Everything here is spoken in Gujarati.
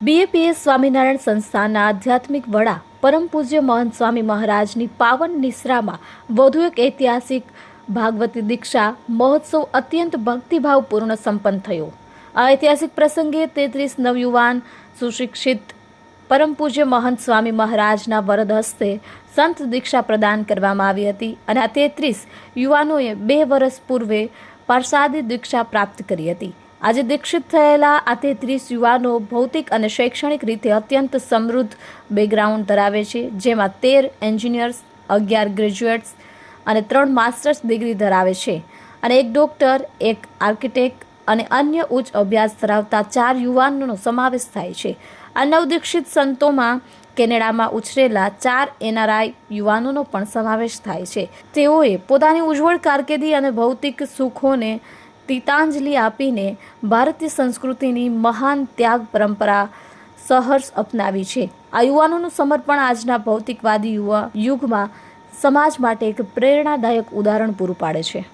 બીએપીએસ સ્વામિનારાયણ સંસ્થાના આધ્યાત્મિક વડા પરમ પૂજ્ય મહંત સ્વામી મહારાજની પાવન નિશ્રામાં વધુ એક ઐતિહાસિક ભાગવતી દીક્ષા મહોત્સવ અત્યંત ભક્તિભાવપૂર્ણ સંપન્ન થયો। આ ઐતિહાસિક પ્રસંગે 33 નવયુવાન સુશિક્ષિત પરમ પૂજ્ય મહંત સ્વામી મહારાજના વરદ હસ્તે સંત દીક્ષા પ્રદાન કરવામાં આવી હતી અને આ 33 યુવાનોએ 2 વર્ષ પૂર્વે પારસાદી દીક્ષા પ્રાપ્ત કરી હતી। આજે દીક્ષિત થયેલા આ 33 યુવાનો ભૌતિક અને શૈક્ષણિક રીતે અત્યંત સમૃદ્ધ બેકગ્રાઉન્ડ ધરાવે છે, જેમાં 13 એન્જિનિયર્સ, 11 ગ્રેજ્યુએટ્સ અને 3 માસ્ટર્સ ડિગ્રી ધરાવે છે અને 1 ડૉક્ટર, 1 આર્કિટેક્ટ અને અન્ય ઉચ્ચ અભ્યાસ ધરાવતા 4 યુવાનોનો સમાવેશ થાય છે। આ નવદીક્ષિત સંતોમાં કેનેડામાં ઉછરેલા 4 NRI યુવાનોનો પણ સમાવેશ થાય છે। તેઓએ પોતાની ઉજ્જવળ કારકિર્દી અને ભૌતિક સુખોને તિતાંજલિ આપીને ભારતીય સંસ્કૃતિની મહાન ત્યાગ પરંપરા સહર્ષ અપનાવી છે। આ યુવાનોનું સમર્પણ આજના ભૌતિકવાદી યુગમાં સમાજ માટે એક પ્રેરણાદાયક ઉદાહરણ પૂરું પાડે છે।